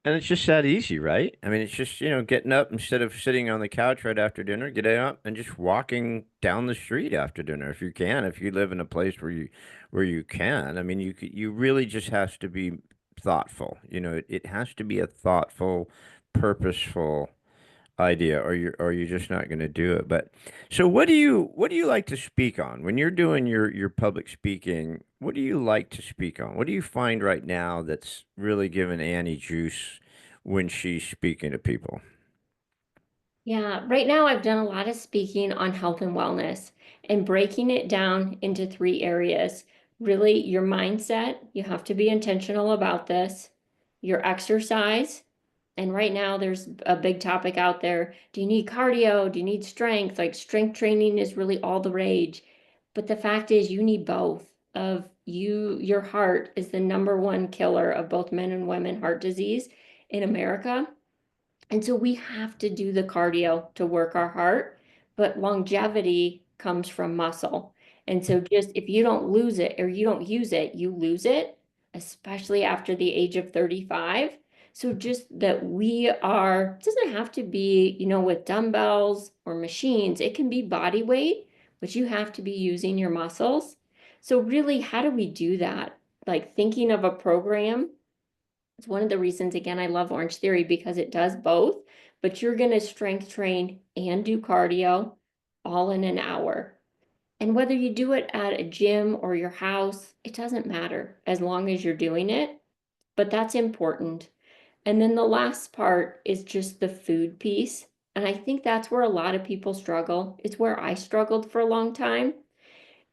And it's just that easy, right? I mean, it's just, getting up instead of sitting on the couch right after dinner, getting up and just walking down the street after dinner if you can, if you live in a place where you can. I mean, you really just has to be thoughtful. It has to be a thoughtful, purposeful idea or you're just not going to do it. But so what do you like to speak on when you're doing your public speaking? What do you like to speak on? What do you find right now that's really giving Annie juice when she's speaking to people? Yeah, right now I've done a lot of speaking on health and wellness and breaking it down into three areas. Really, your mindset, you have to be intentional about this, your exercise, and right now there's a big topic out there. Do you need cardio? Do you need strength? Like strength training is really all the rage. But the fact is you need both. Your heart is the number one killer of both men and women heart disease in America. And so we have to do the cardio to work our heart, but longevity comes from muscle. And so just if you don't lose it or you don't use it, you lose it, especially after the age of 35. So just that it doesn't have to be, with dumbbells or machines. It can be body weight, but you have to be using your muscles. So really, how do we do that? Like thinking of a program, it's one of the reasons, again, I love Orangetheory because it does both, but you're going to strength train and do cardio all in an hour. And whether you do it at a gym or your house, it doesn't matter as long as you're doing it. But that's important. And then the last part is just the food piece. And I think that's where a lot of people struggle. It's where I struggled for a long time.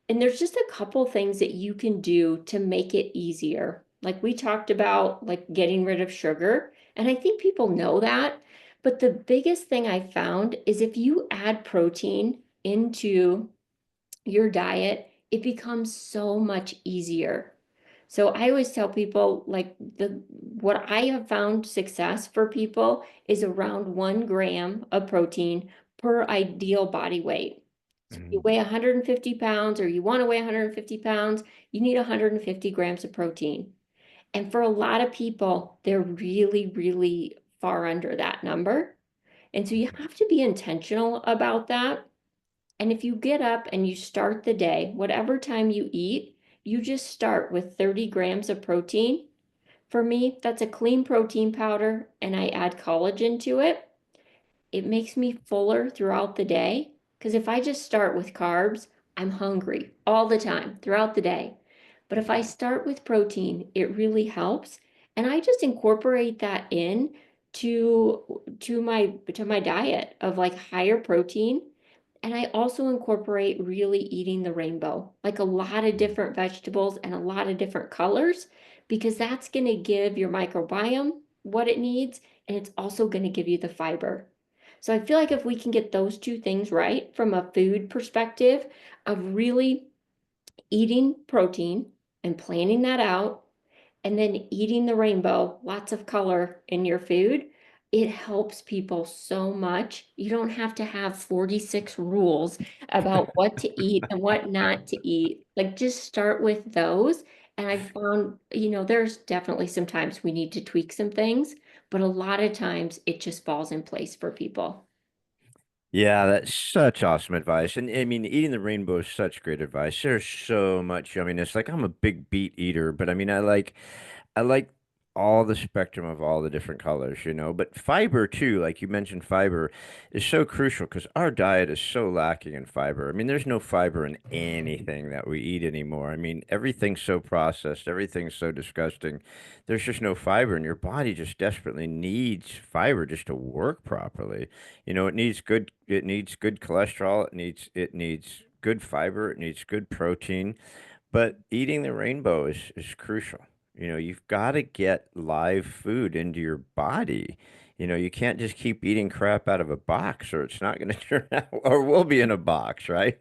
And there's just a couple things that you can do to make it easier. Like we talked about, like getting rid of sugar. And I think people know that. But the biggest thing I found is if you add protein into your diet, it becomes so much easier. So I always tell people like the what I have found success for people is around 1 gram of protein per ideal body weight. So if you Mhm. weigh 150 pounds or you want to weigh 150 pounds, you need 150 grams of protein. And for a lot of people, they're really, really far under that number. And so you have to be intentional about that. And if you get up and you start the day, whatever time you eat, you just start with 30 grams of protein. For me, that's a clean protein powder, and I add collagen to it. It makes me fuller throughout the day because if I just start with carbs, I'm hungry all the time throughout the day. But if I start with protein, it really helps. And I just incorporate that in to my diet of like higher protein. And I also incorporate really eating the rainbow, like a lot of different vegetables and a lot of different colors, because that's going to give your microbiome what it needs. And it's also going to give you the fiber. So I feel like if we can get those two things right from a food perspective of really eating protein and planning that out, and then eating the rainbow, lots of color in your food, it helps people so much. You don't have to have 46 rules about what to eat and what not to eat. Like just start with those. And I found, there's definitely some times we need to tweak some things, but a lot of times it just falls in place for people. Yeah, that's such awesome advice. And I mean, eating the rainbow is such great advice. There's so much yumminess. Like I'm a big beet eater, but I mean, I like all the spectrum of all the different colors, but fiber too, like you mentioned, fiber is so crucial because our diet is so lacking in fiber. I mean, there's no fiber in anything that we eat anymore. I mean, everything's so processed, everything's so disgusting. There's just no fiber, and your body just desperately needs fiber just to work properly. It needs good cholesterol, it needs good fiber, it needs good protein. But eating the rainbow is crucial. You've got to get live food into your body. You can't just keep eating crap out of a box or it's not going to turn out or will be in a box, right?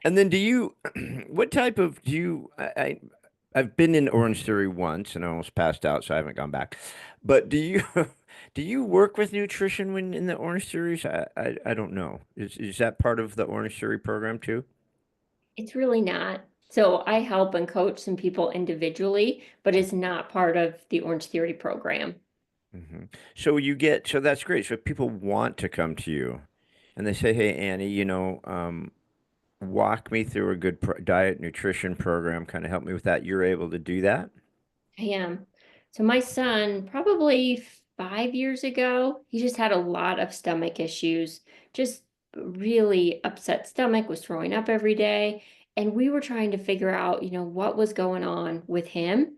And then what type of, I've been in Orange Theory once and I almost passed out, so I haven't gone back. But do you work with nutrition when in the Orange Theories? I don't know. Is that part of the Orange Theory program too? It's really not. So I help and coach some people individually, but it's not part of the Orange Theory program. hmm So that's great. So if people want to come to you and they say, "Hey, Annie, walk me through a good diet nutrition program, kind of help me with that." You're able to do that? I am. So my son, probably 5 years ago, he just had a lot of stomach issues, just really upset stomach, was throwing up every day. And we were trying to figure out, what was going on with him.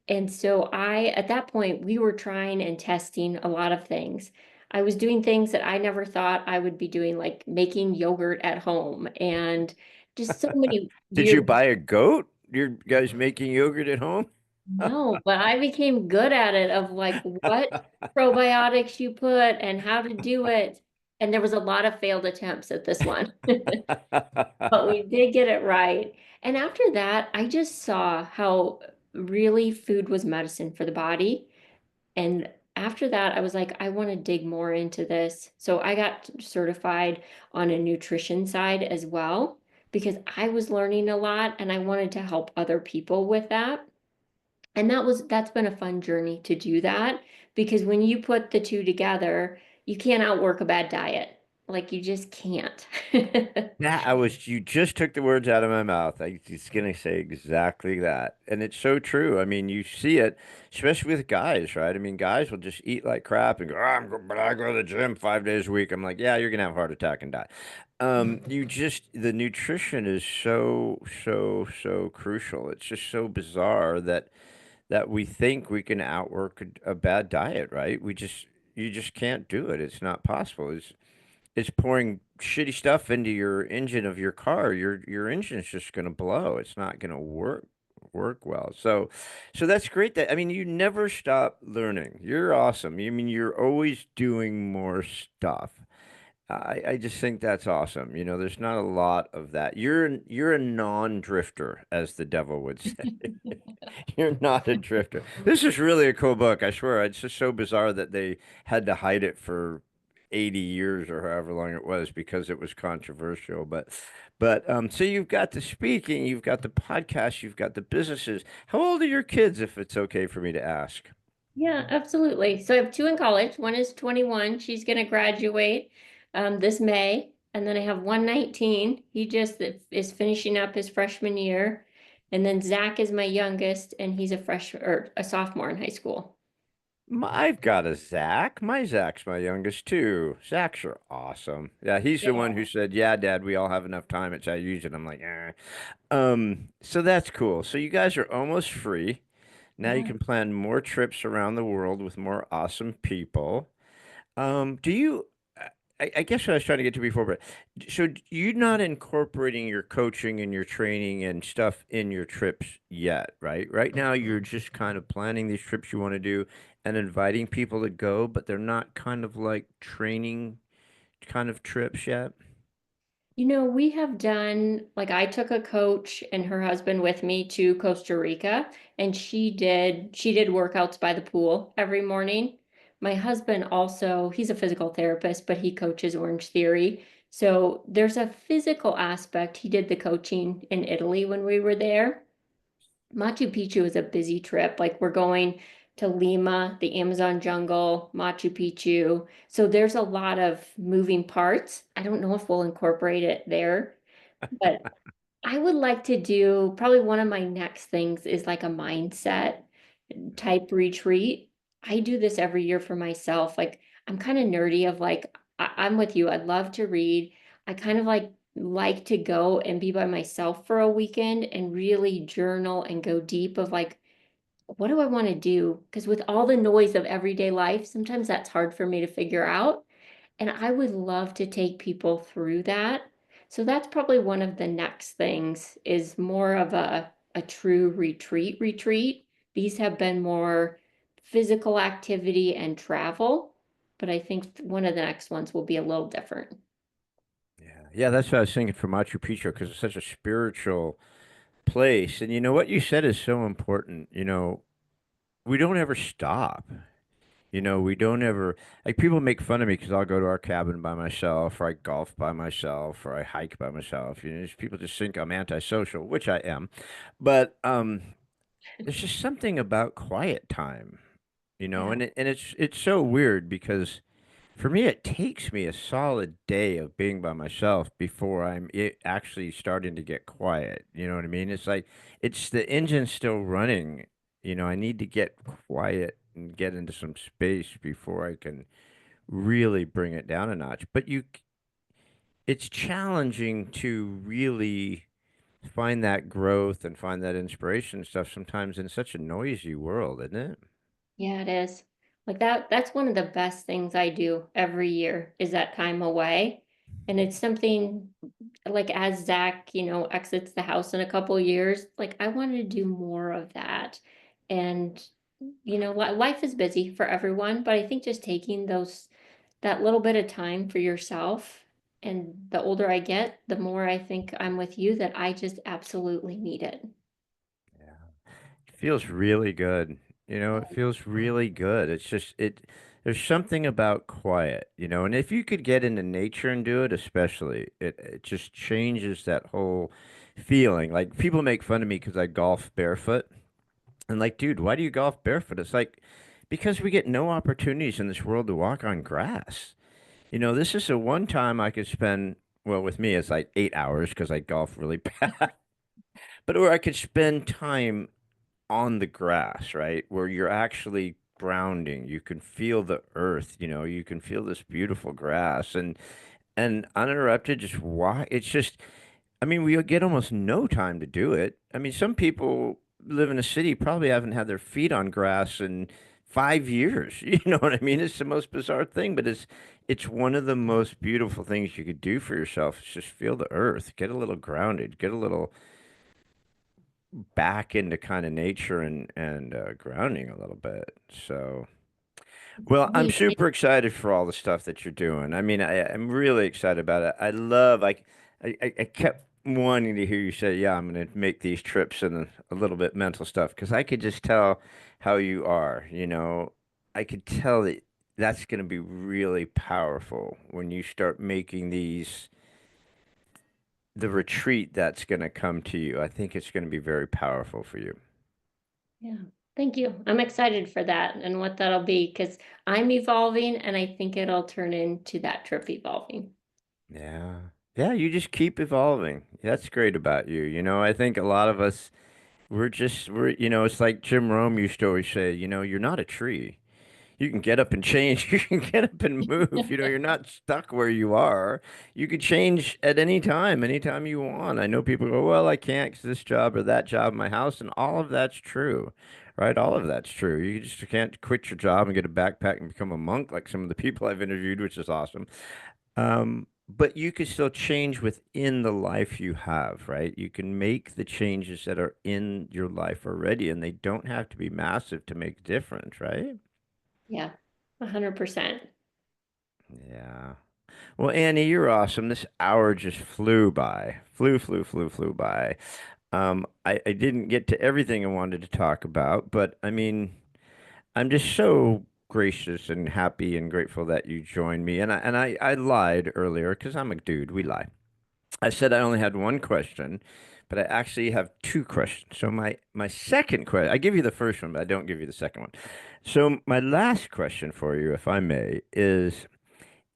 And so at that point, we were trying and testing a lot of things. I was doing things that I never thought I would be doing, like making yogurt at home and just so many Did you weird. buy a goat? You're guys making yogurt at home? No, but I became good at it of like what probiotics you put and how to do it. And there was a lot of failed attempts at this one, but we did get it right. And after that, I just saw how really food was medicine for the body. And after that, I was like, I want to dig more into this. So I got certified on a nutrition side as well because I was learning a lot and I wanted to help other people with that. And that's been a fun journey to do that because when you put the two together, you can't outwork a bad diet. Like you just can't. You just took the words out of my mouth. I was gonna say exactly that. And it's so true. I mean, you see it, especially with guys, right? I mean, guys will just eat like crap and go, but I go to the gym 5 days a week. I'm like, yeah, you're gonna have a heart attack and die. The nutrition is so, so, so crucial. It's just so bizarre that we think we can outwork a bad diet, right? You just can't do it. It's not possible. It's pouring shitty stuff into your engine of your car. Your engine's just going to blow. It's not going to work well. So that's great that I mean you never stop learning. You're awesome. You mean you're always doing more stuff. I just think that's awesome. There's not a lot of that. You're a non-drifter, as the devil would say. You're not a drifter. This is really a cool book, I swear. It's just so bizarre that they had to hide it for 80 years or however long it was because it was controversial. But so you've got the speaking, you've got the podcast, you've got the businesses. How old are your kids, if it's okay for me to ask? Yeah, absolutely. So I have two in college. One is 21. She's going to graduate this May. And then I have one 19. He just is finishing up his freshman year. And then Zach is my youngest, and he's a freshman or a sophomore in high school. I've got a Zach. My Zach's my youngest too. Zach's are awesome. Yeah, he's the one who said, "Yeah, Dad, we all have enough time. It's I use it." I'm like, eh. So that's cool. So you guys are almost free. Now you Yeah. can plan more trips around the world with more awesome people. Do you, I guess what I was trying to get to before, but so you're not incorporating your coaching and your training and stuff in your trips yet, right? Right now, you're just kind of planning these trips you want to do and inviting people to go, but they're not kind of like training kind of trips yet. We have done, like, I took a coach and her husband with me to Costa Rica, and she did workouts by the pool every morning. My husband also, he's a physical therapist, but he coaches Orangetheory. So there's a physical aspect. He did the coaching in Italy when we were there. Machu Picchu is a busy trip. Like, we're going to Lima, the Amazon jungle, Machu Picchu. So there's a lot of moving parts. I don't know if we'll incorporate it there, but I would like to do probably one of my next things is like a mindset type retreat. I do this every year for myself. Like, I'm kind of nerdy of like I'm with you. I'd love to read. I kind of like to go and be by myself for a weekend and really journal and go deep of like, what do I want to do? Because with all the noise of everyday life, sometimes that's hard for me to figure out. And I would love to take people through that. So that's probably one of the next things is more of a true retreat. These have been more physical activity and travel, but I think one of the next ones will be a little different. Yeah, yeah, that's what I was thinking for Machu Picchu because it's such a spiritual place. And you know what you said is so important. We don't ever stop. We don't ever like people make fun of me because I'll go to our cabin by myself, or I golf by myself, or I hike by myself. People just think I'm antisocial, which I am. But there's just something about quiet time, Yeah. and it's so weird because for me it takes me a solid day of being by myself before actually starting to get quiet. You know what I mean? It's like it's the engine's still running. I need to get quiet and get into some space before I can really bring it down a notch. But it's challenging to really find that growth and find that inspiration and stuff sometimes in such a noisy world, isn't it? Yeah, it is. Like that's one of the best things I do every year is that time away. And it's something like as Zach, exits the house in a couple years, like I wanted to do more of that. And life is busy for everyone, but I think just taking that little bit of time for yourself, and the older I get, the more I think I'm with you that I just absolutely need it. Yeah. It feels really good. It feels really good. There's something about quiet, and if you could get into nature and do it, especially, it just changes that whole feeling. Like people make fun of me because I golf barefoot. And like, dude, why do you golf barefoot? It's like, because we get no opportunities in this world to walk on grass. This is the one time I could spend, well, with me, it's like 8 hours because I golf really bad, but where I could spend time on the grass, right? Where you're actually grounding. You can feel the earth, you can feel this beautiful grass and uninterrupted, just why it's just I mean, we get almost no time to do it. I mean, some people live in a city probably haven't had their feet on grass in 5 years. You know what I mean? It's the most bizarre thing, but it's one of the most beautiful things you could do for yourself. Is just feel the earth, get a little grounded, get a little back into kind of nature and grounding a little bit. So. Well, I'm We, super excited for all the stuff that you're doing. I mean, I'm really excited about it. I love, I kept wanting to hear you say, yeah, I'm going to make these trips and a little bit mental stuff because I could just tell how you are, you know. I could tell that that's going to be really powerful when you start making the retreat that's going to come to you. I think it's going to be very powerful for you. yeah, thank you. I'm excited for that and what that'll be because I'm evolving and I think it'll turn into that trip evolving. Yeah. Yeah, you just keep evolving. That's great about you. You know, I think a lot of us it's like Jim Rome used to always say, you know, you're not a tree. You can get up and change. You can get up and move. You know, you're not stuck where you are. You could change at anytime you want. I know people go, well, I can't 'cause this job or that job in my house, and all of that's true, right? All of that's true. You just can't quit your job and get a backpack and become a monk like some of the people I've interviewed, which is awesome. But you can still change within the life you have, right? You can make the changes that are in your life already, and they don't have to be massive to make a difference, right? Yeah, 100%. Yeah. Well, Annie, you're awesome. This hour just flew by. Flew by. I didn't get to everything I wanted to talk about, but I mean, I'm just so gracious and happy and grateful that you joined me. And I lied earlier because I'm a dude. We lie. I said I only had one question, but I actually have two questions. So my second question, I give you the first one, but I don't give you the second one. So my last question for you, if I may, is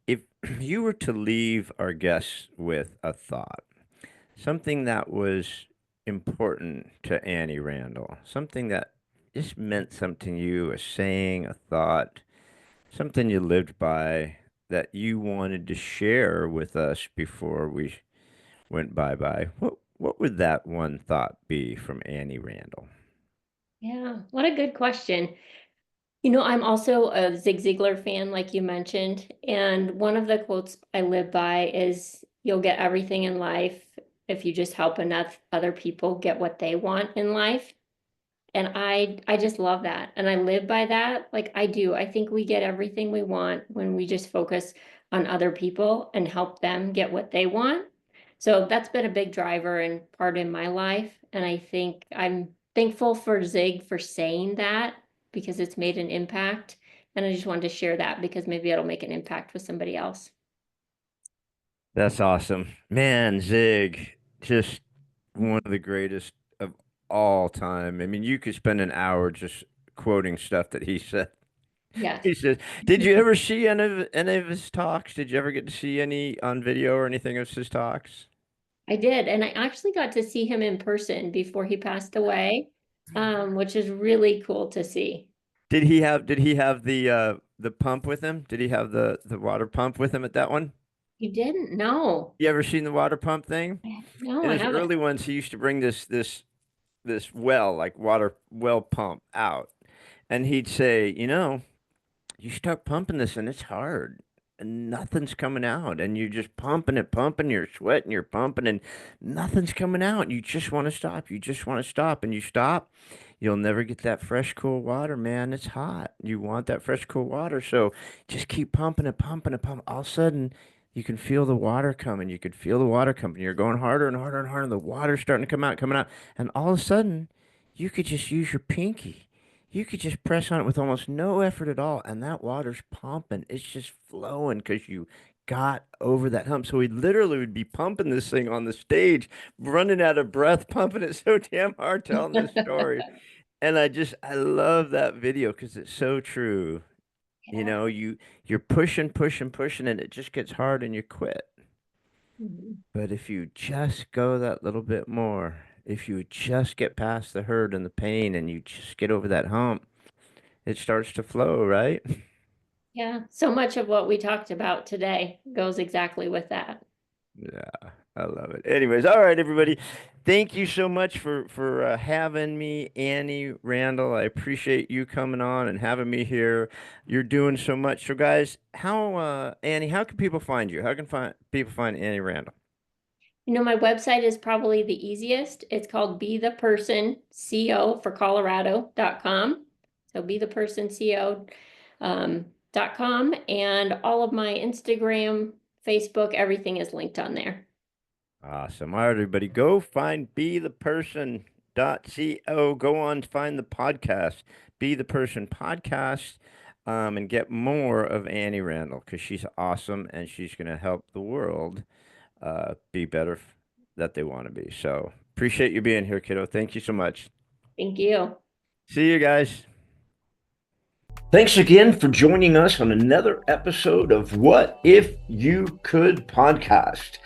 if you were to leave our guests with a thought, something that was important to Annie Randall, something that just meant something to you, a saying, a thought, something you lived by that you wanted to share with us before we went bye-bye, what would that one thought be from Annie Randall? Yeah, what a good question. I'm also a Zig Ziglar fan, like you mentioned. And one of the quotes I live by is you'll get everything in life if you just help enough other people get what they want in life. And I just love that. And I live by that. Like I do. I think we get everything we want when we just focus on other people and help them get what they want. So that's been a big driver and part in my life. And I think I'm thankful for Zig for saying that because it's made an impact. And I just wanted to share that because maybe it'll make an impact with somebody else. That's awesome. Man, Zig, just one of the greatest of all time. I mean, you could spend an hour just quoting stuff that he said. Yes, He says, did you ever see any of his talks? Did you ever get to see any on video or anything of his talks? I did. And I actually got to see him in person before he passed away, which is really cool to see. Did he have the pump with him? Did he have the water pump with him at that one? You didn't? No. You ever seen the water pump thing? No, In I his haven't. early ones, he used to bring this well, like water well pump out. And he'd say, you know, you start pumping this and it's hard and nothing's coming out. And you're just pumping, you're sweating, you're pumping, and nothing's coming out. You just want to stop. You just want to stop. And you stop, you'll never get that fresh, cool water, man. It's hot. You want that fresh, cool water. So just keep pumping it, pumping it, pumping. All of a sudden, you can feel the water coming. You could feel the water coming. You're going harder and harder and harder. And the water's starting to come out, coming out. And all of a sudden, you could just use your pinky. You could just press on it with almost no effort at all, and that water's pumping. It's just flowing because you got over that hump. So we literally would be pumping this thing on the stage, running out of breath, pumping it so damn hard, telling this story. And I love that video because it's so true. You Yeah. know, you're pushing, and it just gets hard and you quit. Mhm. But if you just go that little bit more, if you just get past the hurt and the pain and you just get over that hump, it starts to flow, right? Yeah. So much of what we talked about today goes exactly with that. Yeah, I love it. Anyways, all right, everybody. Thank you so much for having me, Annie Randall. I appreciate you coming on and having me here. You're doing so much. So, guys, how Annie, how can people find you? How can people find Annie Randall? My website is probably the easiest. It's called Be the Person CO for Colorado.com. So Be the Person CO. .com, and all of my Instagram, Facebook, everything is linked on there. Awesome. All right, everybody, go find betheperson.co. Go on, find the podcast, Be the Person Podcast, and get more of Annie Randall because she's awesome and she's going to help the world be better that they want to be. So appreciate you being here, kiddo. Thank you so much. Thank you. See you guys. Thanks again for joining us on another episode of What If You Could podcast.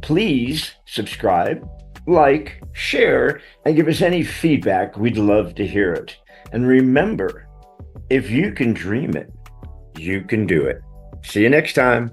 Please subscribe, like, share, and give us any feedback. We'd love to hear it. And remember, if you can dream it, you can do it. See you next time.